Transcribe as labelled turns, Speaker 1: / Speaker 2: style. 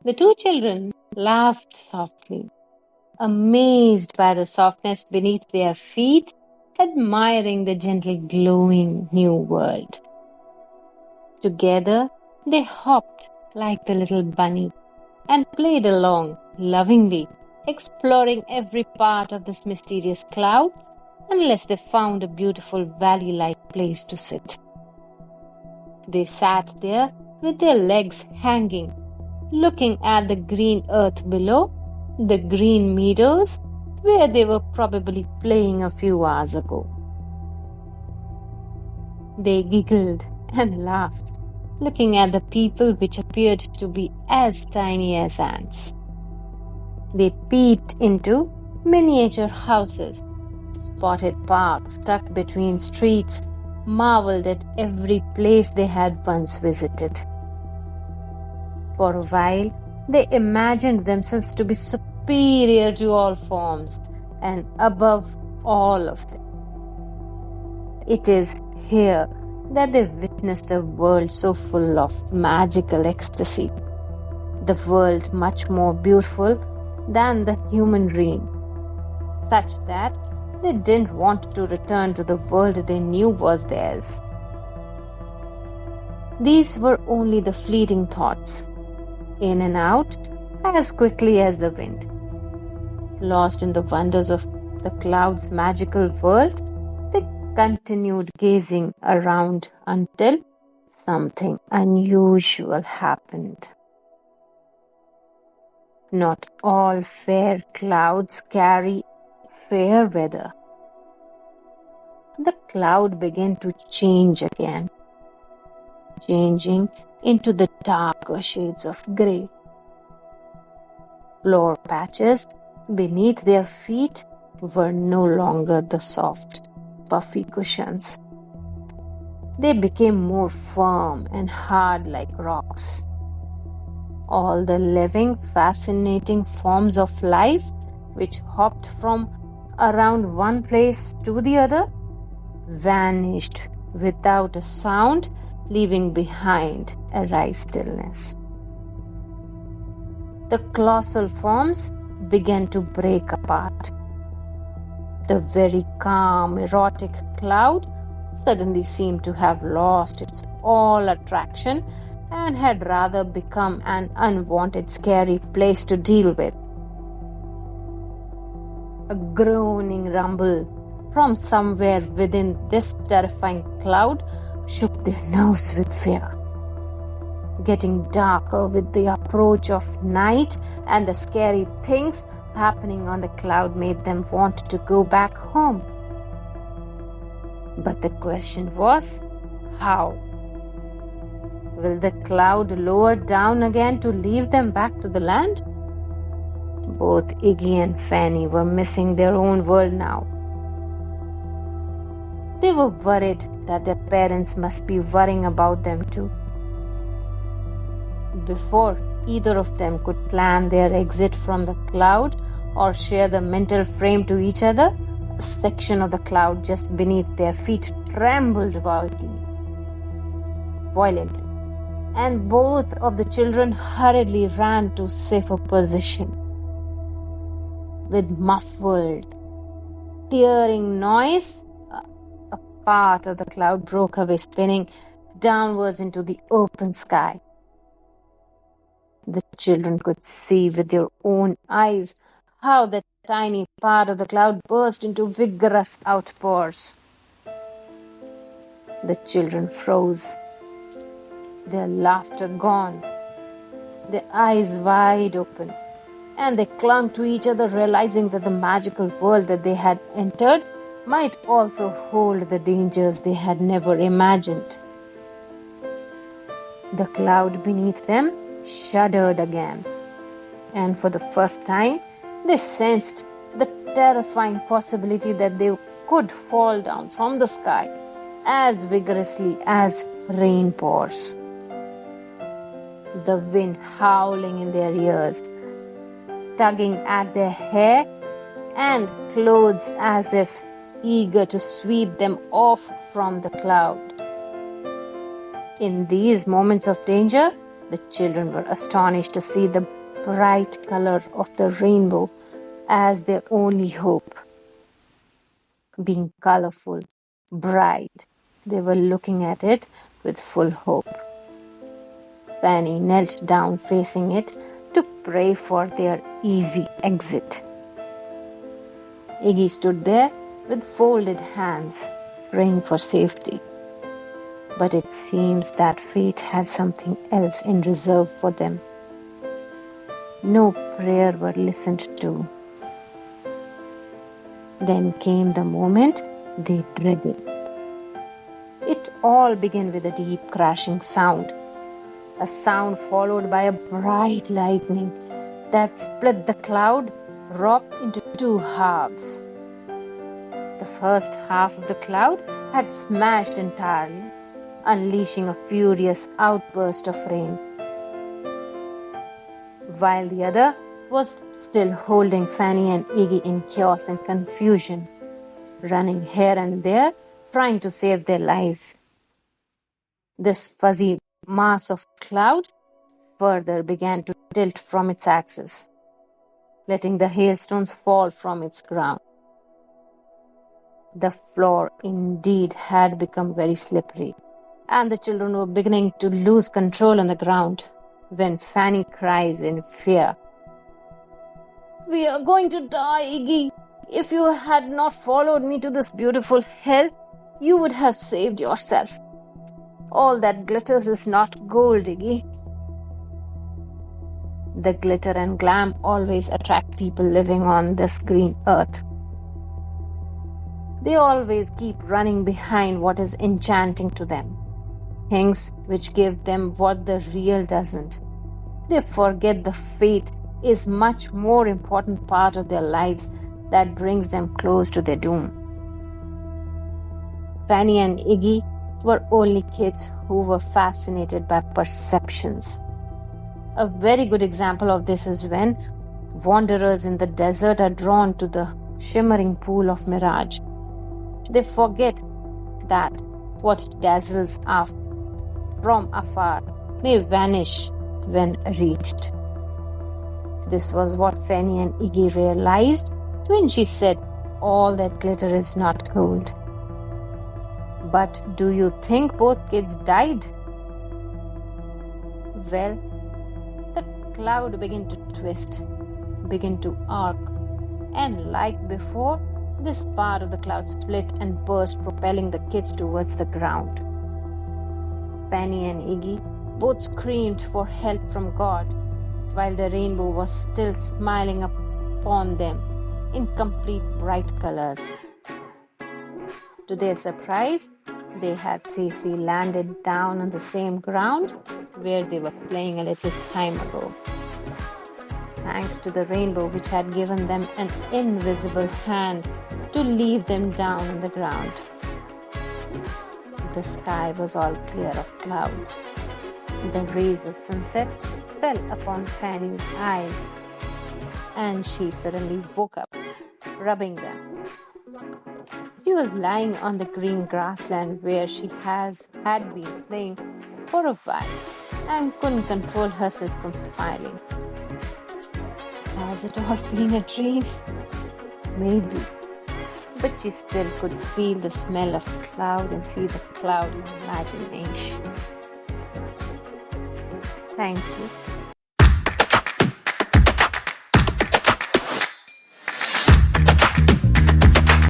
Speaker 1: The two children laughed softly, amazed by the softness beneath their feet, admiring the gentle glowing new world. Together, they hopped like the little bunny and played along lovingly, exploring every part of this mysterious cloud unless they found a beautiful valley-like place to sit. They sat there with their legs hanging, looking at the green earth below, the green meadows where they were probably playing a few hours ago. They giggled and laughed, looking at the people which appeared to be as tiny as ants. They peeped into miniature houses, spotted parks tucked between streets, marveled at every place they had once visited. For a while, they imagined themselves to be superior to all forms and above all of them. It is here that they witnessed a world so full of magical ecstasy, the world much more beautiful than the human dream, such that they didn't want to return to the world they knew was theirs. These were only the fleeting thoughts, in and out as quickly as the wind. Lost in the wonders of the cloud's magical world, they continued gazing around until something unusual happened. Not all fair clouds carry fair weather. The cloud began to change again, changing into the darker shades of grey. Floor patches beneath their feet were no longer the soft, puffy cushions. They became more firm and hard like rocks. All the living, fascinating forms of life which hopped from around one place to the other vanished without a sound, leaving behind a dry stillness. The colossal forms began to break apart. The very calm, erotic cloud suddenly seemed to have lost its all attraction and had rather become an unwanted, scary place to deal with. A groaning rumble from somewhere within this terrifying cloud shook their nerves with fear. Getting darker with the approach of night and the scary things happening on the cloud made them want to go back home. But the question was, how? Will the cloud lower down again to leave them back to the land? Both Iggy and Fanny were missing their own world now. They were worried that their parents must be worrying about them too. Before either of them could plan their exit from the cloud or share the mental frame to each other, a section of the cloud just beneath their feet trembled violently. And both of the children hurriedly ran to safer position. With muffled, tearing noise, a part of the cloud broke away, spinning downwards into the open sky. The children could see with their own eyes how that tiny part of the cloud burst into vigorous outpours. The children froze, their laughter gone, their eyes wide open, and they clung to each other, realizing that the magical world that they had entered might also hold the dangers they had never imagined. The cloud beneath them shuddered again, and for the first time they sensed the terrifying possibility that they could fall down from the sky as vigorously as rain pours. The wind howling in their ears, tugging at their hair and clothes as if eager to sweep them off from the cloud. In these moments of danger, the children were astonished to see the bright color of the rainbow as their only hope. Being colorful, bright, they were looking at it with full hope. Fanny knelt down facing it to pray for their easy exit. Iggy stood there with folded hands, praying for safety. But it seems that fate had something else in reserve for them. No prayer were listened to. Then came the moment they dreaded. It all began with a deep crashing sound, a sound followed by a bright lightning that split the cloud rock into two halves. The first half of the cloud had smashed entirely, unleashing a furious outburst of rain, while the other was still holding Fanny and Iggy in chaos and confusion, running here and there, trying to save their lives. This fuzzy mass of cloud further began to tilt from its axis, letting the hailstones fall from its ground. The floor indeed had become very slippery, and the children were beginning to lose control on the ground when Fanny cries in fear, "We are going to die, Iggy. If you had not followed me to this beautiful hell, you would have saved yourself. All that glitters is not gold, Iggy." The glitter and glam always attract people living on this green earth. They always keep running behind what is enchanting to them, things which give them what the real doesn't. They forget the fate is much more important part of their lives that brings them close to their doom. Fanny and Iggy were only kids who were fascinated by perceptions. A very good example of this is when wanderers in the desert are drawn to the shimmering pool of mirage. They forget that what dazzles from afar may vanish when reached. This was what Fanny and Iggy realized when she said, "All that glitter is not gold." But do you think both kids died? Well, the cloud began to twist, began to arc, and like before, this part of the cloud split and burst, propelling the kids towards the ground. Fanny and Iggy both screamed for help from God, while the rainbow was still smiling upon them in complete bright colors. To their surprise, they had safely landed down on the same ground where they were playing a little time ago, thanks to the rainbow which had given them an invisible hand to leave them down on the ground. The sky was all clear of clouds. The rays of sunset fell upon Fanny's eyes, and she suddenly woke up, rubbing them. She was lying on the green grassland where she had been playing for a while and couldn't control herself from smiling. Has it all been a dream? Maybe. But she still could feel the smell of cloud and see the cloud in imagination. Thank you.